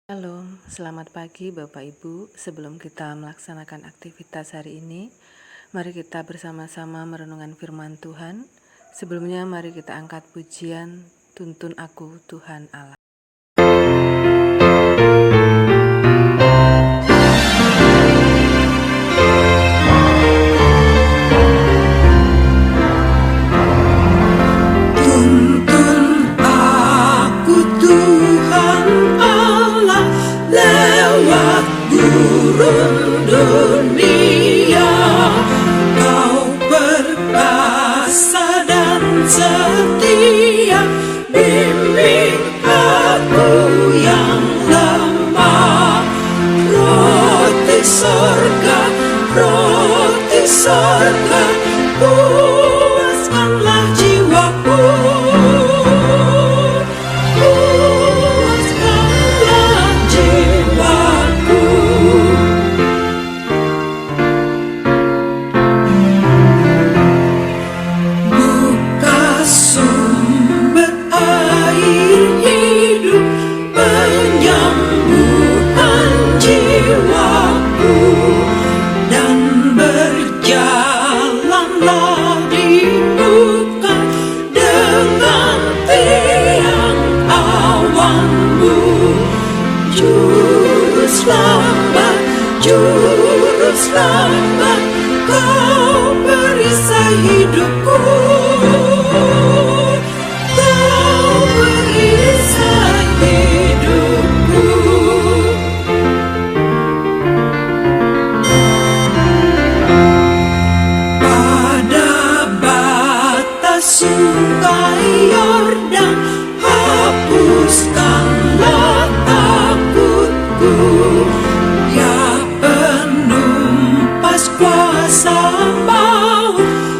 Halo, selamat pagi Bapak Ibu. Sebelum kita melaksanakan aktivitas hari ini, mari kita bersama-sama merenungkan firman Tuhan. Sebelumnya mari kita angkat pujian, Tuntun Aku Tuhan Allah. Sorga, puaskanlah jiwaku, puaskanlah jiwaku. Buka sumber air hidup, penyembuhan jiwaku, dan berjalanlah dibuka dengan tiang awanmu. Juru selamat, kau perisai hidupku, kau perisai hidupku. Sungai Yordan, hapuskanlah takutku. Ya penumpas kuasa maut,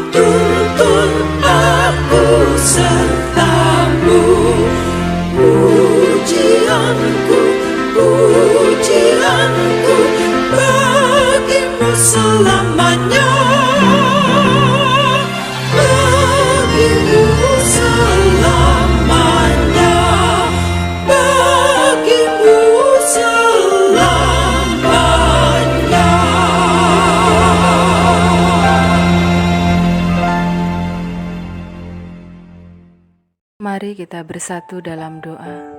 tuntun aku sertamu. Pujianku bagimu selamanya. Mari kita bersatu dalam doa.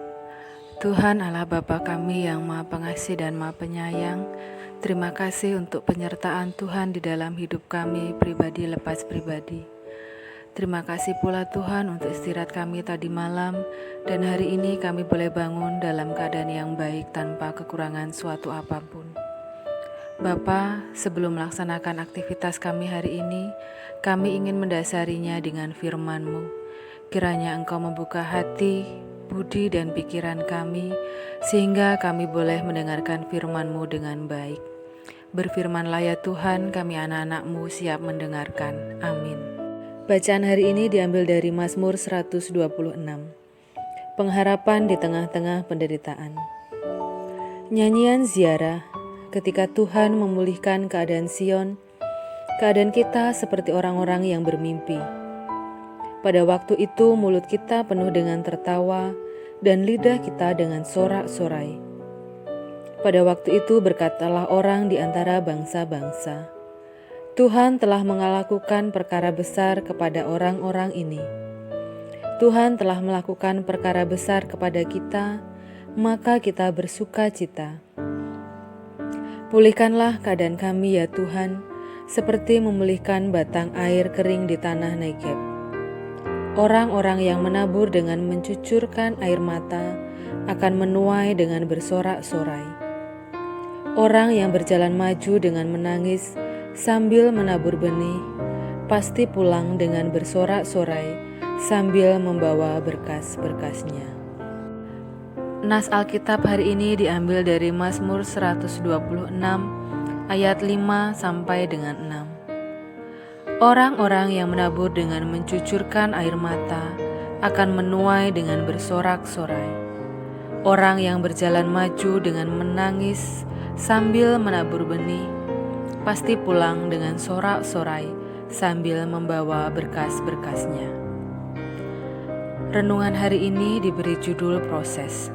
Tuhan Allah Bapa kami yang Maha Pengasih dan Maha Penyayang, terima kasih untuk penyertaan Tuhan di dalam hidup kami pribadi lepas pribadi. Terima kasih pula Tuhan untuk istirahat kami tadi malam, dan hari ini kami boleh bangun dalam keadaan yang baik tanpa kekurangan suatu apapun. Bapa, sebelum melaksanakan aktivitas kami hari ini, kami ingin mendasarinya dengan firman-Mu. Kiranya Engkau membuka hati, budi dan pikiran kami, sehingga kami boleh mendengarkan firman-Mu dengan baik. Berfirmanlah ya Tuhan, kami anak-anak-Mu siap mendengarkan. Amin. Bacaan hari ini diambil dari Mazmur 126. Pengharapan di tengah-tengah penderitaan. Nyanyian ziarah, ketika Tuhan memulihkan keadaan Sion, keadaan kita seperti orang-orang yang bermimpi. Pada waktu itu mulut kita penuh dengan tertawa dan lidah kita dengan sorak-sorai. Pada waktu itu berkatalah orang di antara bangsa-bangsa, Tuhan telah melakukan perkara besar kepada orang-orang ini. Tuhan telah melakukan perkara besar kepada kita, maka kita bersuka cita. Pulihkanlah keadaan kami ya Tuhan, seperti memulihkan batang air kering di tanah Negeb. Orang-orang yang menabur dengan mencucurkan air mata akan menuai dengan bersorak-sorai. Orang yang berjalan maju dengan menangis sambil menabur benih, pasti pulang dengan bersorak-sorai sambil membawa berkas-berkasnya. Nas Alkitab hari ini diambil dari Mazmur 126 ayat 5 sampai dengan 6. Orang-orang yang menabur dengan mencucurkan air mata akan menuai dengan bersorak-sorai. Orang yang berjalan maju dengan menangis sambil menabur benih, pasti pulang dengan sorak-sorai sambil membawa berkas-berkasnya. Renungan hari ini diberi judul proses.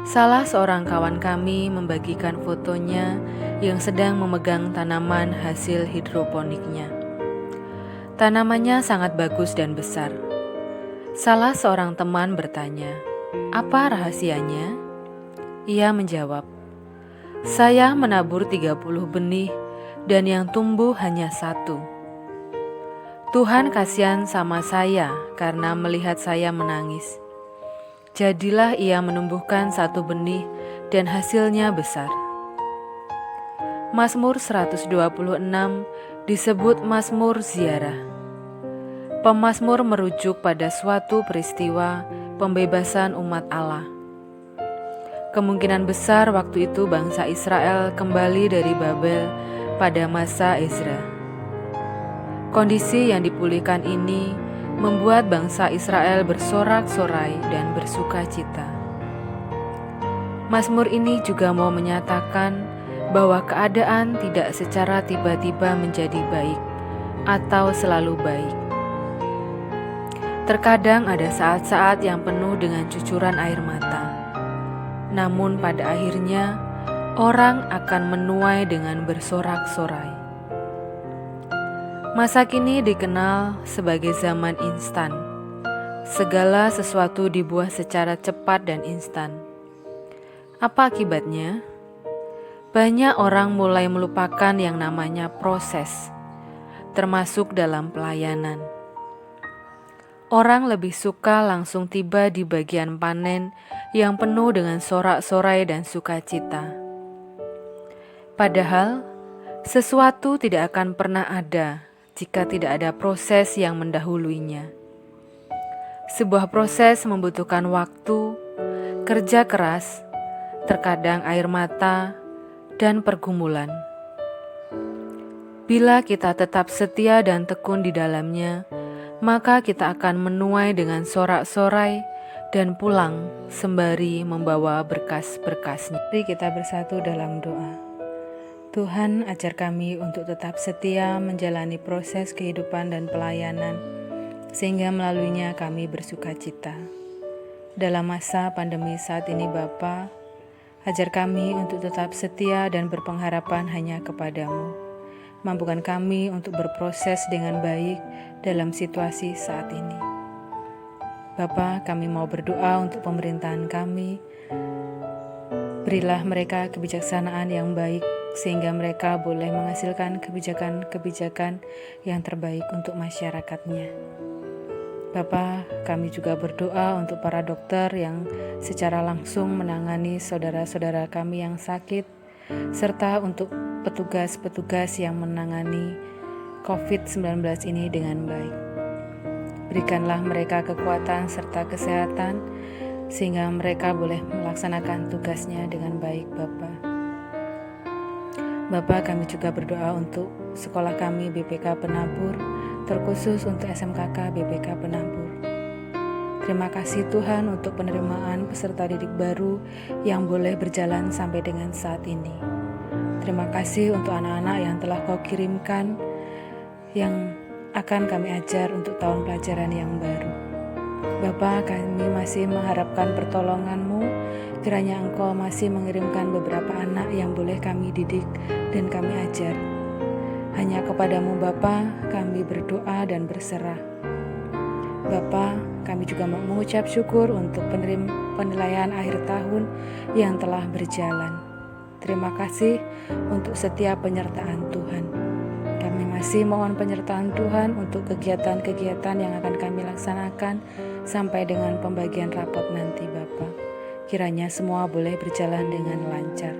Salah seorang kawan kami membagikan fotonya yang sedang memegang tanaman hasil hidroponiknya. Tanamannya sangat bagus dan besar. Salah seorang teman bertanya, "Apa rahasianya?" Ia menjawab, "Saya menabur 30 benih dan yang tumbuh hanya 1. Tuhan kasihan sama saya karena melihat saya menangis. Jadilah ia menumbuhkan 1 benih dan hasilnya besar." Mazmur 126 disebut Mazmur Ziarah. Pemazmur merujuk pada suatu peristiwa pembebasan umat Allah. Kemungkinan besar waktu itu bangsa Israel kembali dari Babel pada masa Ezra. Kondisi yang dipulihkan ini membuat bangsa Israel bersorak-sorai dan bersukacita. Mazmur ini juga mau menyatakan bahwa keadaan tidak secara tiba-tiba menjadi baik atau selalu baik. Terkadang ada saat-saat yang penuh dengan cucuran air mata. Namun pada akhirnya, orang akan menuai dengan bersorak-sorai. Masa kini dikenal sebagai zaman instan. Segala sesuatu dibuat secara cepat dan instan. Apa akibatnya? Banyak orang mulai melupakan yang namanya proses, termasuk dalam pelayanan. Orang lebih suka langsung tiba di bagian panen yang penuh dengan sorak-sorai dan sukacita. Padahal, sesuatu tidak akan pernah ada jika tidak ada proses yang mendahuluinya. Sebuah proses membutuhkan waktu, kerja keras, terkadang air mata, dan pergumulan. Bila kita tetap setia dan tekun di dalamnya, maka kita akan menuai dengan sorak-sorai dan pulang sembari membawa berkas-berkasnya. Mari kita bersatu dalam doa. Tuhan, ajar kami untuk tetap setia menjalani proses kehidupan dan pelayanan, sehingga melaluinya kami bersukacita. Dalam masa pandemi saat ini Bapa, ajar kami untuk tetap setia dan berpengharapan hanya kepadamu. Mampukan kami untuk berproses dengan baik dalam situasi saat ini. Bapa, kami mau berdoa untuk pemerintahan kami. Berilah mereka kebijaksanaan yang baik, sehingga mereka boleh menghasilkan kebijakan-kebijakan yang terbaik untuk masyarakatnya. Bapa, kami juga berdoa untuk para dokter yang secara langsung menangani saudara-saudara kami yang sakit, serta untuk petugas-petugas yang menangani COVID-19 ini dengan baik. Berikanlah mereka kekuatan serta kesehatan, sehingga mereka boleh melaksanakan tugasnya dengan baik, Bapa. Bapa, kami juga berdoa untuk sekolah kami BPK Penabur, terkhusus untuk SMKK BPK Penabur. Terima kasih Tuhan untuk penerimaan peserta didik baru yang boleh berjalan sampai dengan saat ini. Terima kasih untuk anak-anak yang telah Kau kirimkan, yang akan kami ajar untuk tahun pelajaran yang baru. Bapa, kami masih mengharapkan pertolongan-Mu, kiranya Engkau masih mengirimkan beberapa anak yang boleh kami didik dan kami ajar. Hanya kepadamu Bapa kami berdoa dan berserah. Bapa, kami juga mau mengucap syukur untuk penilaian akhir tahun yang telah berjalan. Terima kasih untuk setiap penyertaan Tuhan. Kami masih mohon penyertaan Tuhan untuk kegiatan-kegiatan yang akan kami laksanakan sampai dengan pembagian rapot nanti Bapa. Kiranya semua boleh berjalan dengan lancar.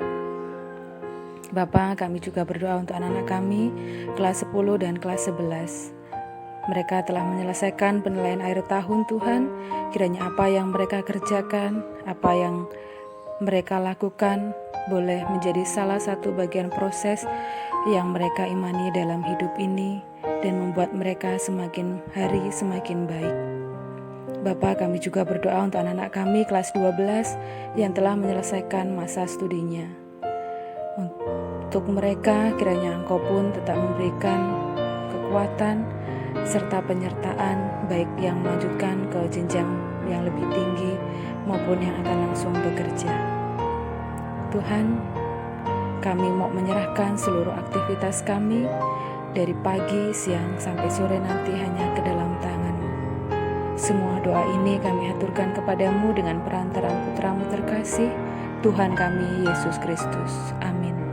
Bapa, kami juga berdoa untuk anak-anak kami kelas 10 dan kelas 11. Mereka telah menyelesaikan penilaian akhir tahun Tuhan. Kiranya apa yang mereka kerjakan, apa yang mereka lakukan boleh menjadi salah satu bagian proses yang mereka imani dalam hidup ini dan membuat mereka semakin hari semakin baik. Bapa, kami juga berdoa untuk anak-anak kami kelas 12 yang telah menyelesaikan masa studinya. Untuk mereka, kiranya Engkau pun tetap memberikan kekuatan serta penyertaan, baik yang melanjutkan ke jenjang yang lebih tinggi maupun yang akan langsung bekerja. Tuhan, kami mau menyerahkan seluruh aktivitas kami dari pagi, siang, sampai sore nanti hanya ke dalam tangan-Mu. Semua doa ini kami haturkan kepadamu dengan perantaraan Putramu terkasih, Tuhan kami Yesus Kristus. Amin.